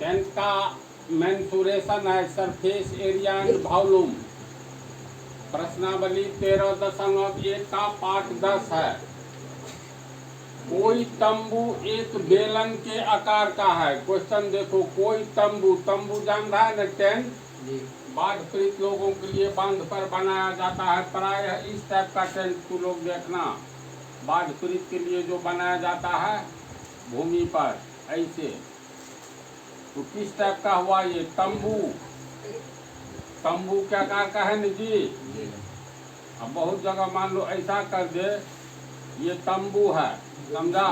Tenth का mensuration है surface area and volume. प्रश्नावली 13.1 का पाठ 10 है। कोई तंबू एक बेलन के आकार का है। क्वेश्चन देखो, कोई तंबू, तंबू जान रहा है न, टेंट बाढ़ पीड़ित लोगों के लिए बांध पर बनाया जाता है। प्रायः इस टाइप का टेंट को लोग देखना, बाढ़ पीड़ित के लिए जो बनाया जाता है भूमि पर ऐसे। तो किस टाइप का हुआ ये तंबू? तंबू के आकार का है न जी। अब बहुत जगह मान लो ऐसा कर दे, ये तंबू है, समझा?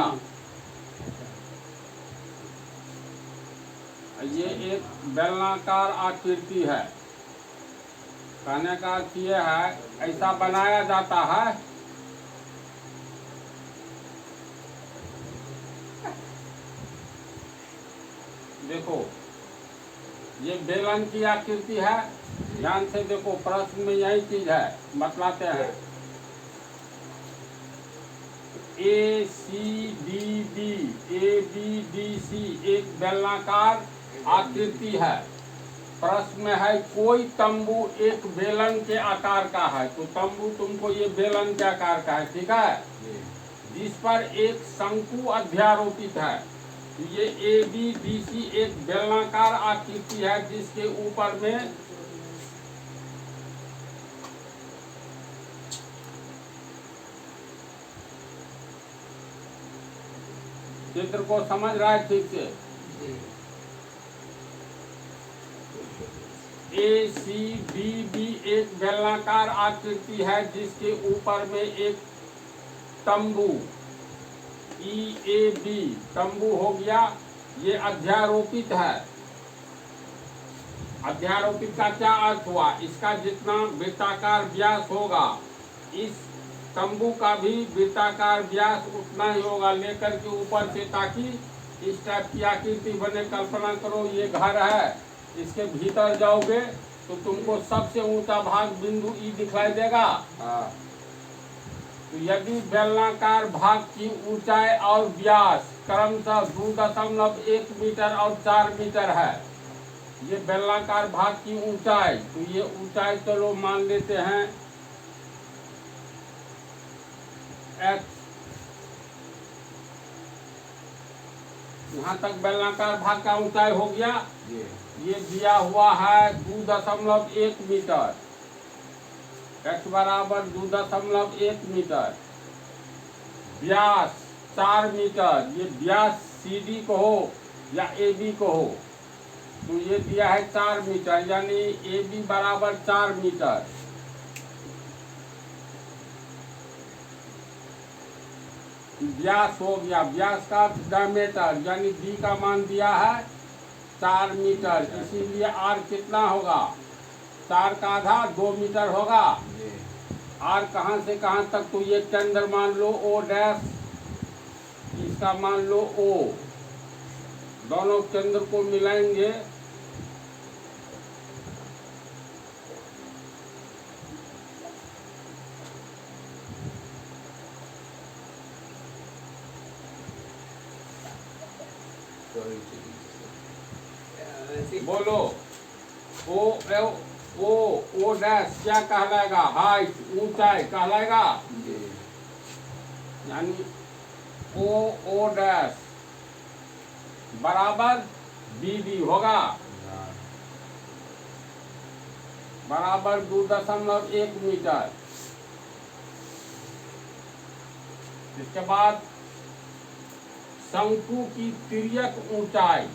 ये एक बेलनाकार आकृति है। कहने का अर्थ ये है, ऐसा बनाया जाता है। देखो, ये बेलन की आकृति है। ध्यान से देखो, प्रश्न में यही चीज है, बतलाते हैं। ABDC एक बेलनाकार आकृति है। प्रश्न में है कोई तंबू एक बेलन के आकार का है। तो तंबू तुमको ये बेलन के आकार का है, ठीक है, जिस पर एक शंकु अध्यारोपित है। तो ये ABDC एक बेलनाकार आकृति है जिसके ऊपर में चित्र को समझ रहा है ठीक से? ACBD एक बेलनाकार आकृति है जिसके ऊपर में एक तंबू EAB तंबू हो गया। ये अध्यारोपित है। अध्यारोपित का क्या अर्थ हुआ? इसका जितना वृत्ताकार व्यास होगा, इस तंबू का भी वृत्ताकार व्यास उतना ही होगा, लेकर के ऊपर से, ताकि इस टाइप की आकृति बने। कल्पना करो ये घर है, इसके भीतर जाओगे तो तुमको सबसे ऊंचा भाग बिंदु E दिखलाई देगा। तो यदि बेलनाकार भाग की ऊंचाई और व्यास क्रमशः 2.1 मीटर और 4 मीटर है, ये बेलनाकार भाग की ऊंचाई, तो ये ऊंचाई चलो मान लेते हैं x। यहाँ तक बेलनाकार भाग का ऊंचाई हो गया। ये दिया हुआ है 2.1 मीटर, x बराबर 2.1 मीटर, व्यास 4 मीटर। ये व्यास CD को हो या AB को हो, तो ये दिया है 4 मीटर, यानी AB बराबर 4 मीटर। व्यास हो गया, व्यास का डायमीटर यानी D का मान दिया है 4 मीटर। इसीलिए R कितना होगा? 4 का आधा 2 मीटर होगा। R कहाँ से कहाँ तक? तो ये केंद्र मान लो O डैश, इसका मान लो O, दोनों केंद्र को मिलाएंगे बोलो। O डैश क्या कहलाएगा? हाइट, ऊंचाई कहलाएगा। यानी O डैश बराबर BD होगा, बराबर 2.1 मीटर। इसके बाद शंकु की तिर्यक ऊंचाई,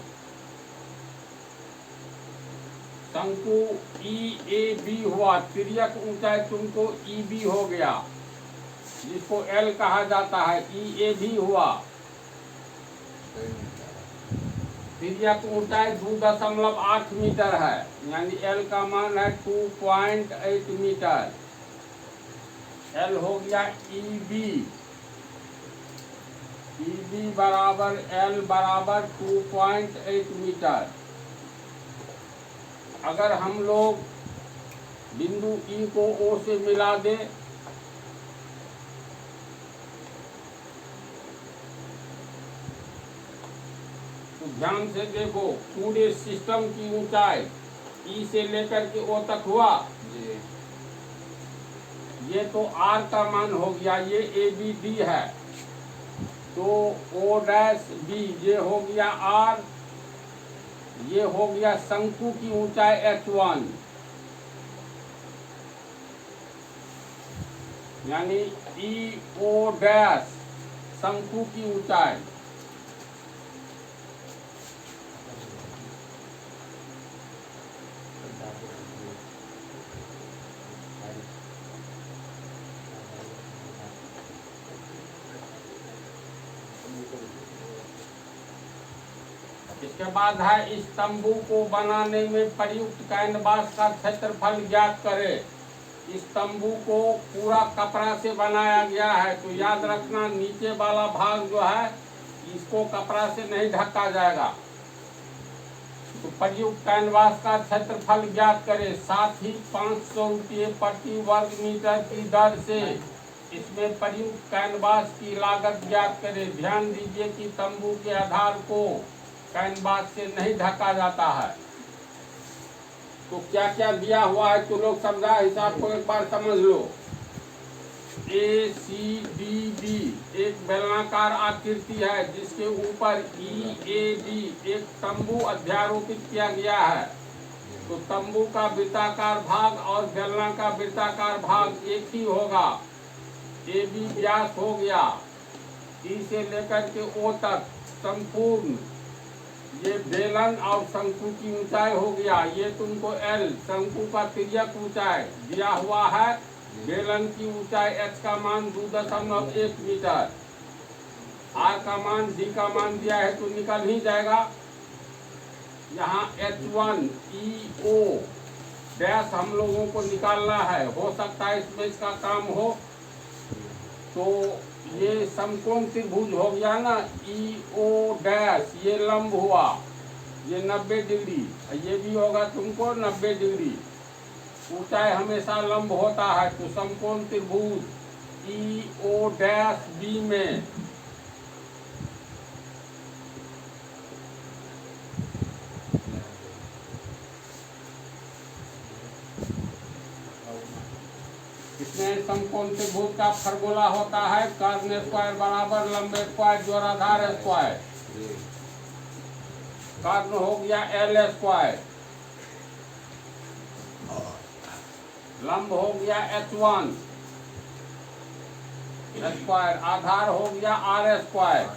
शंकु EAB हुआ, तिर्यक ऊंचाई तुमको EB हो गया, जिसको L कहा जाता है। EAB हुआ, तिर्यक ऊंचाई 2.8 मीटर है, यानी L का मान है 2.8 मीटर। L हो गया EB, EB बराबर L बराबर 2.8 मीटर। अगर हम लोग बिंदु E को O से मिला दे, तो तो ध्यान से देखो, पूरे सिस्टम की ऊंचाई ई से लेकर के ओ तक हुआ जी। ये तो आर का मान हो गया, ये ए बी डी है, तो ओ डैश बी ये हो गया आर, ये हो गया शंकु की ऊंचाई H1, यानी ई ओ डैश शंकु की ऊंचाई। इसके बाद है इस तंबू को बनाने में प्रयुक्त कैनवास का क्षेत्रफल ज्ञात करें। इस तंबू को पूरा कपड़ा से बनाया गया है, तो याद रखना नीचे वाला भाग जो है इसको कपड़ा से नहीं ढका जाएगा। तो प्रयुक्त कैनवास का क्षेत्रफल ज्ञात करें, साथ ही 500 रुपये प्रति वर्ग मीटर की दर से इसमें प्रयुक्त कैनवास की लागत ज्ञात करें। ध्यान दीजिए कि तंबू के आधार को कैनवास से नहीं ढका जाता है। तो क्या क्या दिया हुआ है तो लोग समझा हिसाब को एक बार समझ लो। ए सी डी बी एक बेलनाकार आकृति है जिसके ऊपर ई ए डी एक तंबू अध्यारोपित किया गया है। तो तंबू का वृत्ताकार भाग और बेलना का वृत्ताकार भाग एक ही होगा। ए बी व्यास हो गया, ई से लेकर के ओ तक संपूर्ण ये बेलन और शंकु की ऊंचाई हो गया। ये तुमको एल शंकु का तिर्यक ऊंचाई दिया हुआ है। बेलन की ऊंचाई एच का मान 2.1 मीटर, आर का मान डी का मान दिया है तो निकल ही जाएगा। यहाँ H1 E O डैश हम लोगों को निकालना है, हो सकता है इसमें इसका काम हो। तो ये समकोण त्रिभुज हो गया ना, EO डैश ये लंब हुआ, ये 90 डिग्री, ये भी होगा तुमको 90 डिग्री। ऊंचाई हमेशा लंब होता है, तो समकोण त्रिभुज EO डैश बी में इसमें समकोण त्रिभुज का फॉर्मूला होता है कर्ण स्क्वायर बराबर लंब स्क्वायर जोड़ आधार स्क्वायर। कर्ण हो गया L स्क्वायर, लंब हो गया H1 स्क्वायर, आधार हो गया R स्क्वायर।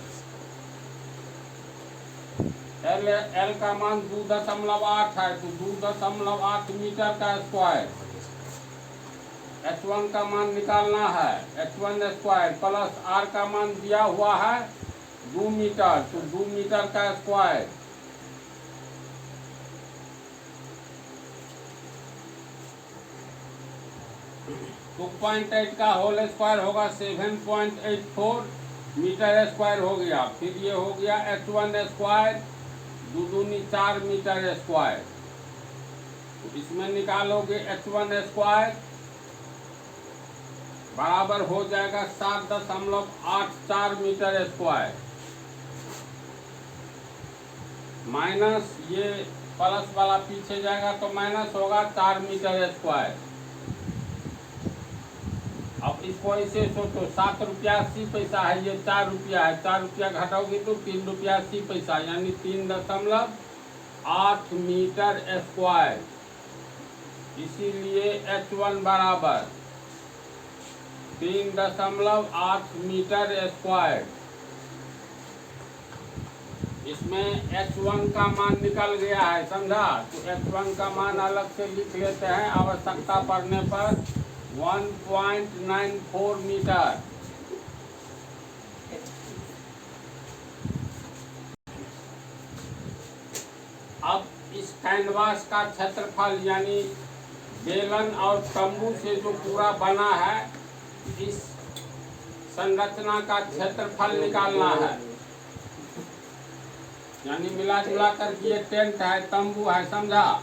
L का मान 2.8 है, तो 2.8 मीटर का स्क्वायर। H1 का मान निकालना है, H1 स्क्वायर प्लस R का मान दिया हुआ है 2 मीटर, तो 2 मीटर का स्क्वायर। तो 2.8 का होल स्क्वायर होगा 7.84 मीटर स्क्वायर हो गया। फिर ये हो गया H1 स्क्वायर 2 दूनी 4 मीटर स्क्वायर। तो इसमें निकालोगे H1 स्क्वायर बराबर हो जाएगा 7.84 मीटर स्क्वायर, माइनस ये प्लस वाला पीछे जाएगा तो माइनस होगा 4 मीटर स्क्वायर। अब इसको ऐसे सोचो, 7 रुपया 80 पैसा है, ये 4 रुपया है, 4 रुपया घटाओगे तो 3 रुपया 80 पैसा, यानी 3.8 मीटर स्क्वायर। इसीलिए H1 बराबर 3.8 मीटर स्क्वायर। इसमें H1 का मान निकल गया है, समझा। तो H1 का मान अलग से लिख लेते हैं, आवश्यकता पड़ने पर 1.94 मीटर। अब इस कैनवास का क्षेत्रफल यानी बेलन और तंबू से जो पूरा बना है, इस संरचना का क्षेत्रफल निकालना है। यानी मिला जुला कर ये टेंट है, तंबू है, समझा।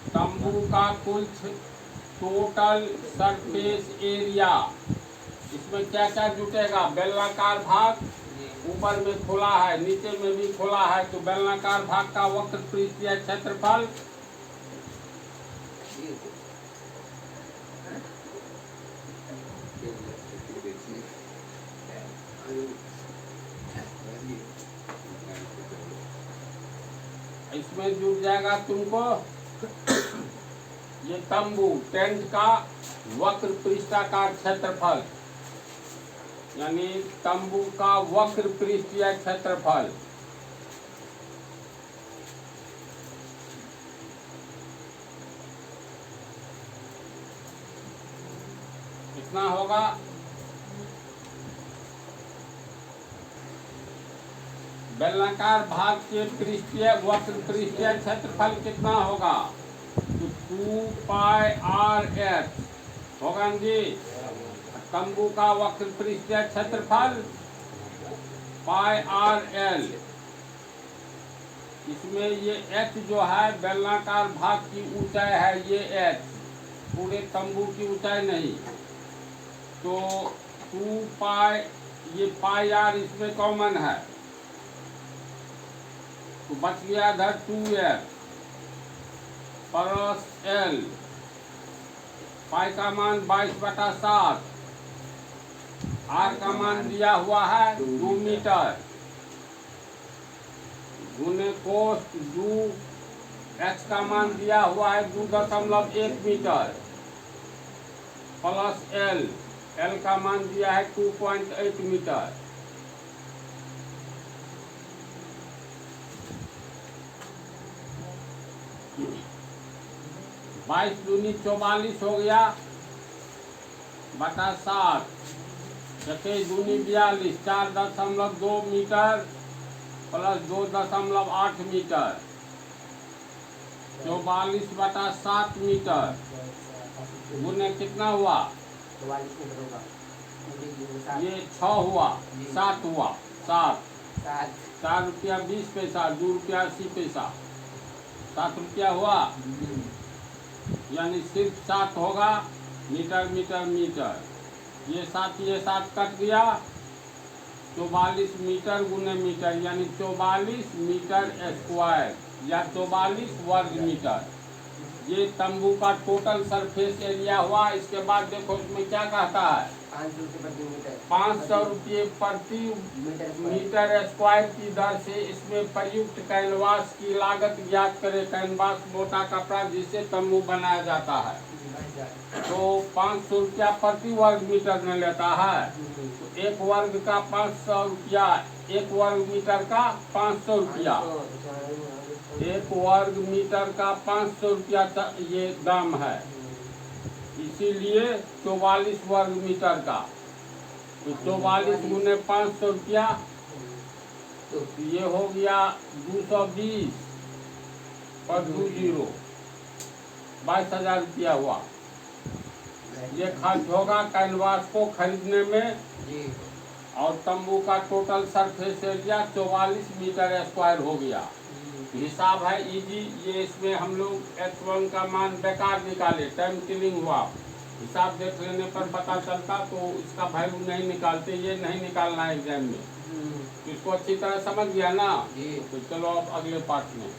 तंबू का कुल टोटल सरफेस एरिया, इसमें क्या क्या जुटेगा, बेलनाकार भाग, ऊपर में खुला है, नीचे में भी खुला है, तो बेलनाकार भाग का वक्र पृष्ठीय क्षेत्रफल इसमें जुड़ जाएगा तुमको ये तंबू टेंट का वक्र पृष्ठाकार क्षेत्रफल, यानी तंबू का वक्र पृष्ठीय क्षेत्रफल। कितना होगा? बेलनाकार भाग के पृष्ठीय वक्र पृष्ठीय क्षेत्रफल कितना होगा? तो 2πr(h) होगा जी। तंबू का वक्र पृष्ठीय क्षेत्रफल πr(l). इसमें ये h जो है बेलनाकार भाग की ऊंचाई है, ये h पूरे तंबू की ऊंचाई नहीं। तो 2π ये πr इसमें कॉमन है, तो बच गया इधर 2f प्लस l। पाई का मान 22/7, r का मान दिया हुआ है 2 मीटर, गुने कोस 2, h का मान दिया हुआ है 2.1 मीटर, प्लस l का मान दिया है 2.8 मीटर। बाईस दूनी 44 हो गया बटा 7, 21 दूनी 42, 4.2 मीटर प्लस 2.8 मीटर, 44/7 मीटर गुने कितना हुआ? ये 6 हुआ, 7 हुआ, 4 रुपया 20 पैसा, 2 रुपया 80 पैसा, 7 रुपया हुआ, यानी सिर्फ 7 होगा। मीटर मीटर मीटर, ये 7 कट गया, 44 मीटर गुने मीटर, यानी 44 मीटर स्क्वायर या 44 वर्ग मीटर। ये तंबू का टोटल सरफेस एरिया हुआ। इसके बाद देखो इसमें क्या कहता है, 500 रुपये प्रति मीटर स्क्वायर की दर से इसमें प्रयुक्त कैनवास की लागत ज्ञात करे। कैनवास मोटा कपड़ा जिससे तंबू बनाया जाता है, तो 500 रुपया प्रति वर्ग मीटर में लेता है। तो एक वर्ग का 500 रुपया, एक वर्ग मीटर का 500 रुपया, एक वर्ग मीटर का 500 रुपया ये दाम है, इसीलिए 44 वर्ग मीटर का। तो 44 गुने 500 रुपया, तो ये हो गया 220 पर 20, 22,000 रुपया हुआ। ये खर्च होगा कैनवास को खरीदने में, और तंबू का total surface area 44 meter square हो गया। हिसाब है इजी, ये इसमें हम लोग h1 का मान बेकार निकाले, टाइम किलिंग हुआ। हिसाब देख लेने पर पता चलता, तो इसका वैल्यू नहीं निकालते, ये नहीं निकालना है एग्जाम में। तो इसको अच्छी तरह समझ गया ना? तो चलो अब अगले पार्ट में